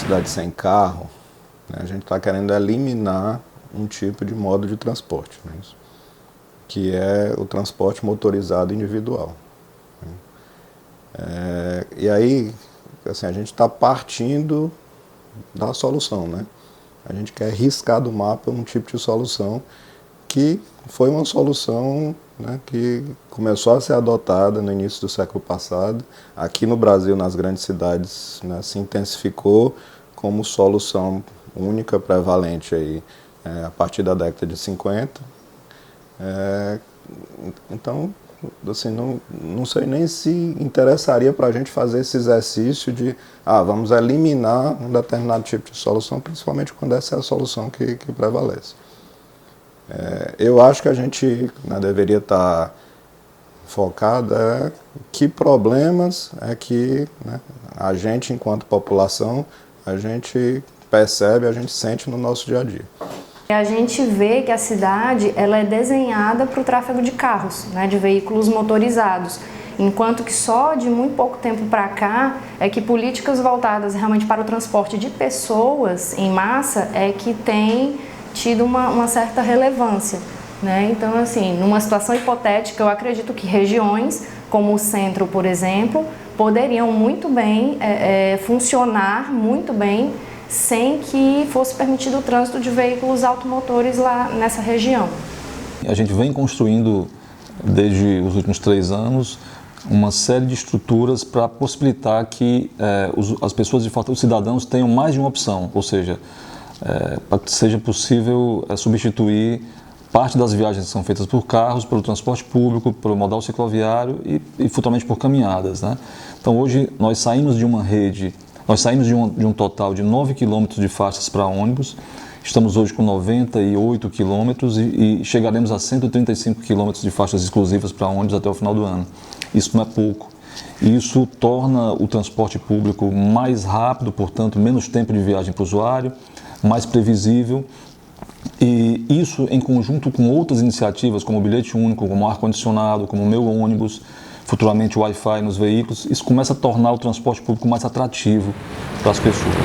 cidade sem carro, né, a gente está querendo eliminar um tipo de modo de transporte, né, que é o transporte motorizado individual. E aí, assim, a gente está partindo da solução, né? A gente quer riscar do mapa um tipo de solução que foi uma solução, né, que começou a ser adotada no início do século passado. Aqui no Brasil, nas grandes cidades, né, se intensificou como solução única, prevalente aí, a partir da década de 50. Então, assim, não sei nem se interessaria para a gente fazer esse exercício de vamos eliminar um determinado tipo de solução, principalmente quando essa é a solução que prevalece. Eu acho que a gente, né, deveria estar focado que problemas é que, né, a gente, enquanto população, a gente percebe, a gente sente no nosso dia a dia. A gente vê que a cidade ela é desenhada para o tráfego de carros, né, de veículos motorizados, enquanto que só de muito pouco tempo para cá é que políticas voltadas realmente para o transporte de pessoas em massa é que tem tido uma certa relevância, né? Então, assim, numa situação hipotética, eu acredito que regiões como o centro, por exemplo, poderiam muito bem funcionar muito bem sem que fosse permitido o trânsito de veículos automotores lá nessa região. A gente vem construindo, desde os últimos 3 anos, uma série de estruturas para possibilitar que as pessoas, de fato, os cidadãos tenham mais de uma opção, ou seja, para que seja possível substituir parte das viagens que são feitas por carros, pelo transporte público, pelo modal cicloviário e futuramente por caminhadas, né? Então hoje nós saímos de uma rede, nós saímos de um total de 9 quilômetros de faixas para ônibus, estamos hoje com 98 quilômetros e chegaremos a 135 quilômetros de faixas exclusivas para ônibus até o final do ano. Isso não é pouco. Isso torna o transporte público mais rápido, portanto, menos tempo de viagem para o usuário, mais previsível, e isso em conjunto com outras iniciativas como o bilhete único, como o ar-condicionado, como o meu ônibus, futuramente o Wi-Fi nos veículos, isso começa a tornar o transporte público mais atrativo para as pessoas.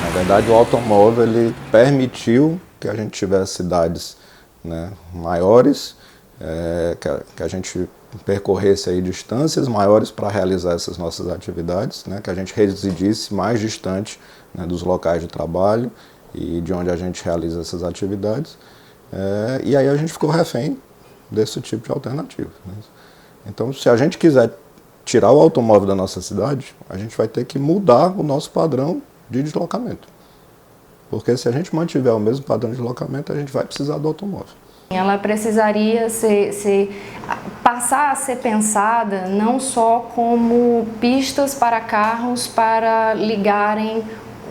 Na verdade, o automóvel ele permitiu que a gente tivesse cidades, né, maiores, que a gente percorresse aí distâncias maiores para realizar essas nossas atividades, né, que a gente residisse mais distante, né, dos locais de trabalho e de onde a gente realiza essas atividades. E aí a gente ficou refém desse tipo de alternativa, né? Então, se a gente quiser tirar o automóvel da nossa cidade, a gente vai ter que mudar o nosso padrão de deslocamento. Porque se a gente mantiver o mesmo padrão de deslocamento, a gente vai precisar do automóvel. Ela precisaria passar a ser pensada não só como pistas para carros para ligarem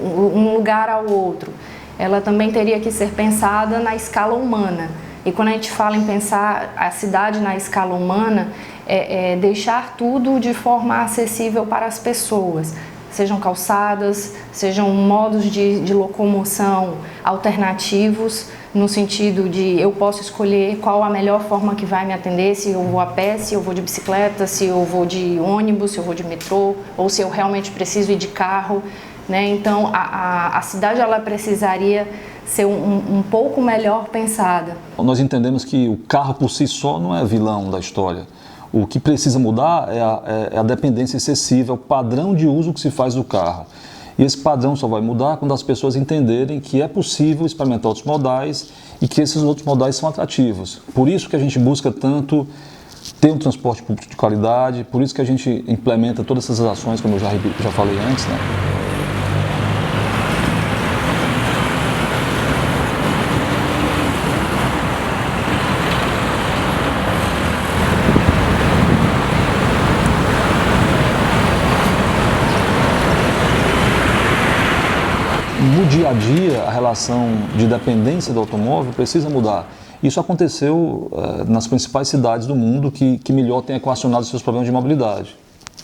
um lugar ao outro. Ela também teria que ser pensada na escala humana. E quando a gente fala em pensar a cidade na escala humana, é deixar tudo de forma acessível para as pessoas. Sejam calçadas, sejam modos de locomoção alternativos, no sentido de eu posso escolher qual a melhor forma que vai me atender, se eu vou a pé, se eu vou de bicicleta, se eu vou de ônibus, se eu vou de metrô, ou se eu realmente preciso ir de carro, né? Então a cidade ela precisaria ser um pouco melhor pensada. Nós entendemos que o carro por si só não é vilão da história. O que precisa mudar é a dependência excessiva, o padrão de uso que se faz do carro. E esse padrão só vai mudar quando as pessoas entenderem que é possível experimentar outros modais e que esses outros modais são atrativos. Por isso que a gente busca tanto ter um transporte público de qualidade, por isso que a gente implementa todas essas ações, como eu já falei antes, né? No dia a dia, a relação de dependência do automóvel precisa mudar. Isso aconteceu nas principais cidades do mundo que melhor têm equacionado seus problemas de mobilidade,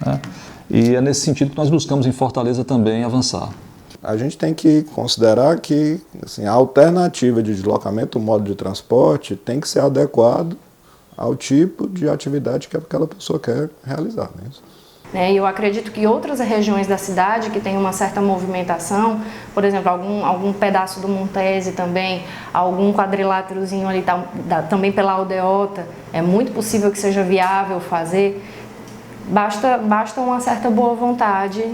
né? E é nesse sentido que nós buscamos em Fortaleza também avançar. A gente tem que considerar que assim, a alternativa de deslocamento, o modo de transporte, tem que ser adequado ao tipo de atividade que aquela pessoa quer realizar. Né? E eu acredito que outras regiões da cidade que tem uma certa movimentação, por exemplo, algum pedaço do Montese também, algum quadriláterozinho ali também pela Aldeota, é muito possível que seja viável fazer, basta uma certa boa vontade.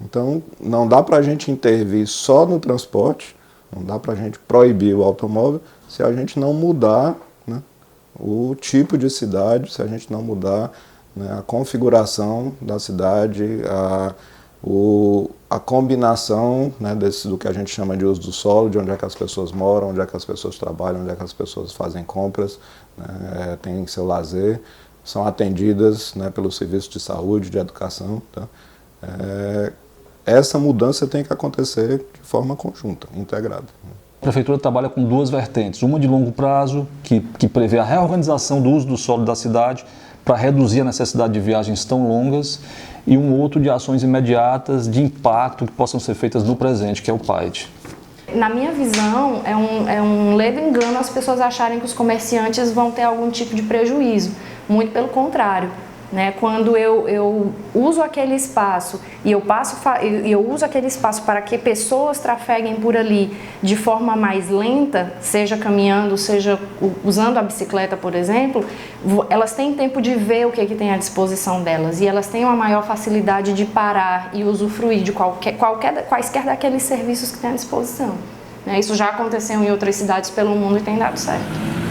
Então, não dá para a gente intervir só no transporte, não dá para a gente proibir o automóvel se a gente não mudar, né, o tipo de cidade, se a gente não mudar, né, a configuração da cidade, a combinação, né, do que a gente chama de uso do solo, de onde é que as pessoas moram, onde é que as pessoas trabalham, onde é que as pessoas fazem compras, né, têm seu lazer, são atendidas, né, pelo serviço de saúde, de educação. Tá? Essa mudança tem que acontecer de forma conjunta, integrada. A Prefeitura trabalha com duas vertentes, uma de longo prazo, que prevê a reorganização do uso do solo da cidade para reduzir a necessidade de viagens tão longas, e um outro de ações imediatas de impacto que possam ser feitas no presente, que é o PAID. Na minha visão, é um ledo engano as pessoas acharem que os comerciantes vão ter algum tipo de prejuízo, muito pelo contrário. Né? Quando eu uso aquele espaço e eu uso aquele espaço para que pessoas trafeguem por ali de forma mais lenta, seja caminhando, seja usando a bicicleta, por exemplo, elas têm tempo de ver o que tem à disposição delas e elas têm uma maior facilidade de parar e usufruir de quaisquer daqueles serviços que têm à disposição. Né? Isso já aconteceu em outras cidades pelo mundo e tem dado certo.